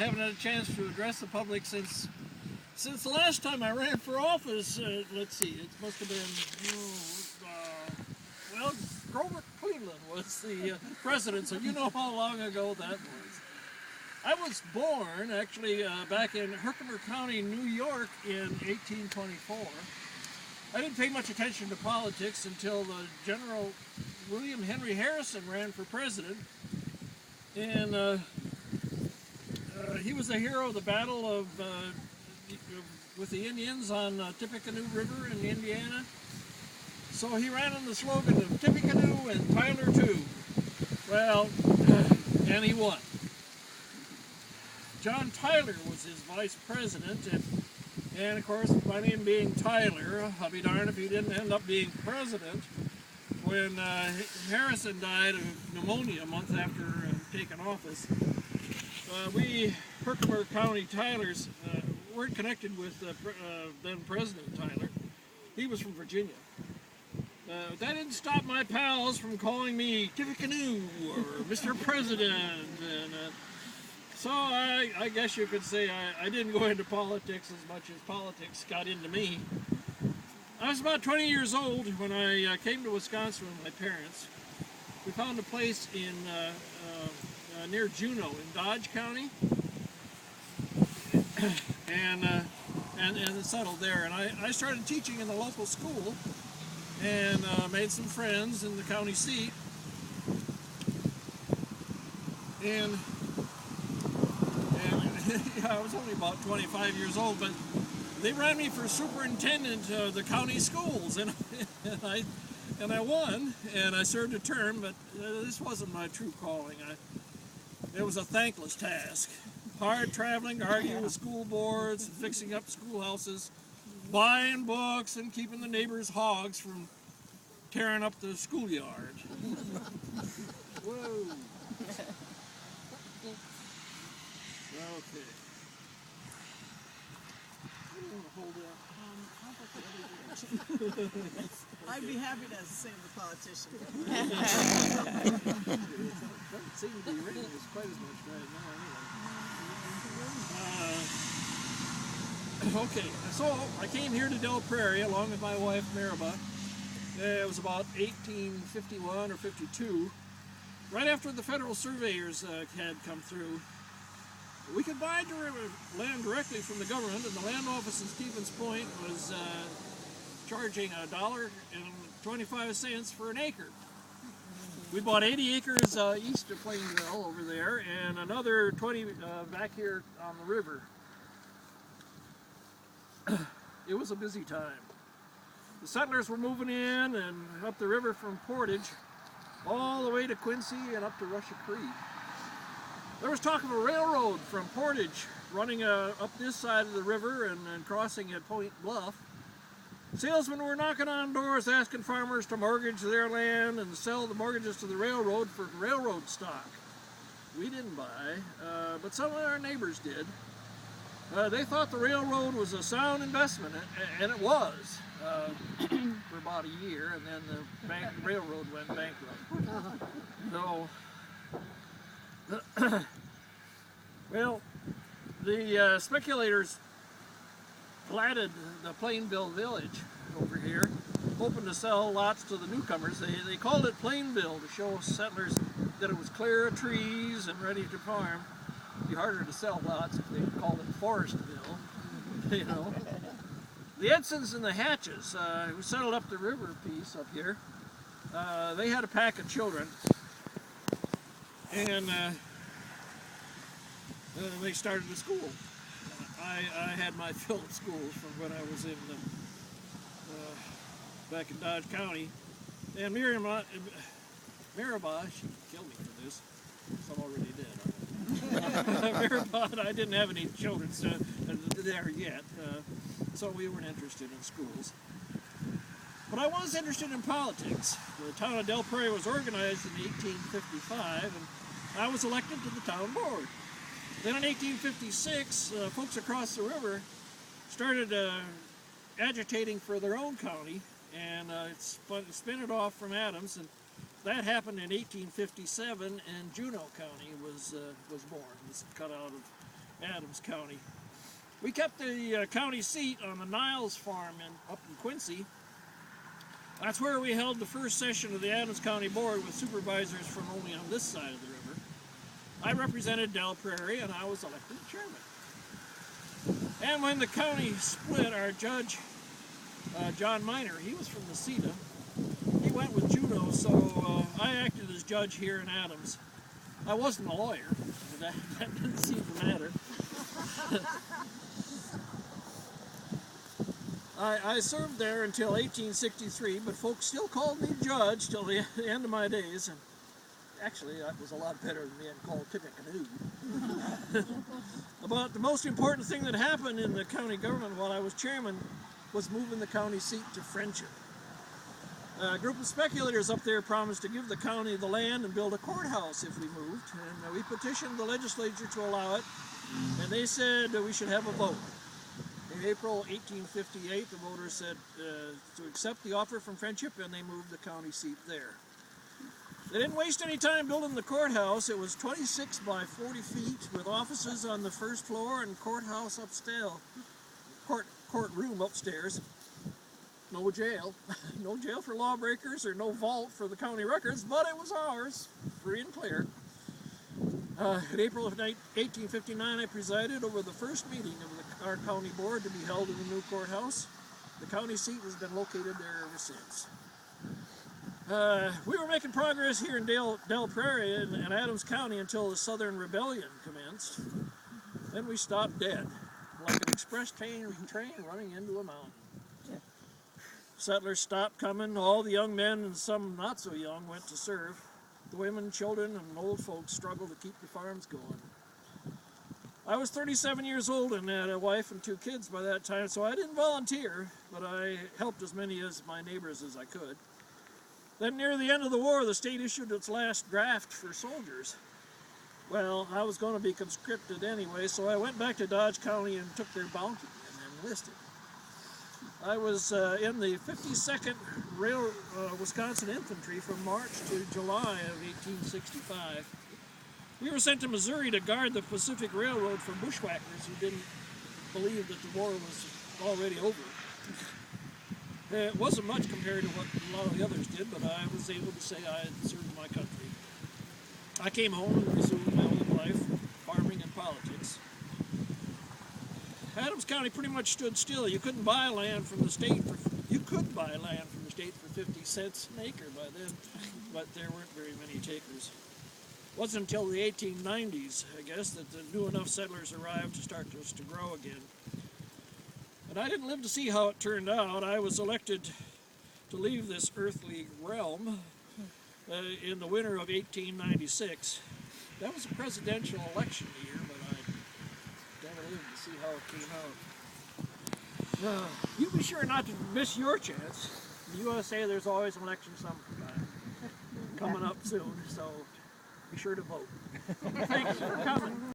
haven't had a chance to address the public since the last time I ran for office. Let's see, it must have been, well, Grover Cleveland was the president, so you know how long ago that was. I was born, actually, back in Herkimer County, New York in 1824. I didn't pay much attention to politics until General William Henry Harrison ran for president. And he was a hero of the battle of with the Indians on Tippecanoe River in Indiana. So he ran on the slogan of Tippecanoe and Tyler too. Well, and he won. John Tyler was his vice president, and of course, my name being Tyler, I'll be darned if he didn't end up being president. When Harrison died of pneumonia a month after taking office, we Herkimer County Tylers weren't connected with then President Tyler. He was from Virginia. That didn't stop my pals from calling me Tippecanoe or Mr. President, and so I guess you could say I didn't go into politics as much as politics got into me. I was about 20 years old when I came to Wisconsin with my parents. We found a place in near Juneau in Dodge County, and settled there. And I started teaching in the local school and made some friends in the county seat. And yeah, I was only about 25 years old, but they ran me for superintendent of the county schools, and I won, and I served a term, but this wasn't my true calling. It was a thankless task. Hard traveling, arguing with school boards, fixing up schoolhouses, buying books, and keeping the neighbors' hogs from tearing up the schoolyard. Whoa. Okay. I don't want to hold that. I'd be happy to save the politician. Doesn't seem to be raining quite as much right now. Okay, so I came here to Del Prairie along with my wife Maribel. It was about 1851 or 52, right after the federal surveyors had come through. We could buy land directly from the government, and the land office in Stevens Point was charging $1.25 for an acre. We bought 80 acres east of Plainville over there, and another 20 back here on the river. It was a busy time. The settlers were moving in and up the river from Portage all the way to Quincy and up to Russia Creek. There was talk of a railroad from Portage running up this side of the river and crossing at Point Bluff. Salesmen were knocking on doors asking farmers to mortgage their land and sell the mortgages to the railroad for railroad stock. We didn't buy, but some of our neighbors did. They thought the railroad was a sound investment, and it was for about a year, and then the railroad went bankrupt. So, well, the speculators platted the Plainville village over here, hoping to sell lots to the newcomers. They called it Plainville to show settlers that it was clear of trees and ready to farm. It'd be harder to sell lots if they called it Forestville, you know. The Edsons and the Hatches, who settled up the river piece up here, they had a pack of children, and they started a school. I had my fill of schools from when I was in back in Dodge County, and Maribel, she killed me for this, so I'm already dead. Maribel, I didn't have any children there yet, so we weren't interested in schools. But I was interested in politics. The town of Del Prairie was organized in 1855, and I was elected to the town board. Then in 1856, folks across the river started agitating for their own county, and spin it off from Adams, and that happened in 1857, and Juneau County was born. It was cut out of Adams County. We kept the county seat on the Niles farm up in Quincy. That's where we held the first session of the Adams County Board with supervisors from only on this side of the river. I represented Del Prairie and I was elected chairman. And when the county split, our judge, John Miner, he was from Necedah. He went with judo, so I acted as judge here in Adams. I wasn't a lawyer, but that didn't seem to matter. I served there until 1863, but folks still called me judge till the end of my days. And actually, that was a lot better than being called Tippecanoe. But the most important thing that happened in the county government while I was chairman was moving the county seat to Friendship. A group of speculators up there promised to give the county the land and build a courthouse if we moved, and we petitioned the legislature to allow it, and they said we should have a vote. In April 1858, the voters said to accept the offer from Friendship, and they moved the county seat there. They didn't waste any time building the courthouse. It was 26 by 40 feet with offices on the first floor and courthouse upstairs, courtroom upstairs. No jail. No jail for lawbreakers or no vault for the county records, but it was ours, free and clear. In April of 1859, I presided over the first meeting of our county board to be held in the new courthouse. The county seat has been located there ever since. We were making progress here in Del Prairie and Adams County until the Southern Rebellion commenced. Then we stopped dead, like an express train running into a mountain. Settlers stopped coming. All the young men and some not so young went to serve. The women, children, and old folks struggled to keep the farms going. I was 37 years old and had a wife and 2 kids by that time, so I didn't volunteer, but I helped as many of my neighbors as I could. Then near the end of the war, the state issued its last draft for soldiers. Well, I was going to be conscripted anyway, so I went back to Dodge County and took their bounty and enlisted. I was in the 52nd Wisconsin Infantry from March to July of 1865. We were sent to Missouri to guard the Pacific Railroad for bushwhackers who didn't believe that the war was already over. It wasn't much compared to what a lot of the others did, but I was able to say I had served my country. I came home and resumed my old life, farming and politics. Adams County pretty much stood still. You couldn't buy land from the state for 50 cents an acre by then, but there weren't very many takers. It wasn't until the 1890s, I guess, that the new enough settlers arrived to start us to grow again. But I didn't live to see how it turned out. I was elected to leave this earthly realm in the winter of 1896. That was a presidential election year, but I never lived to see how it came out. You be sure not to miss your chance. In the USA, there's always an election sometime coming up soon, so be sure to vote. Thanks for coming.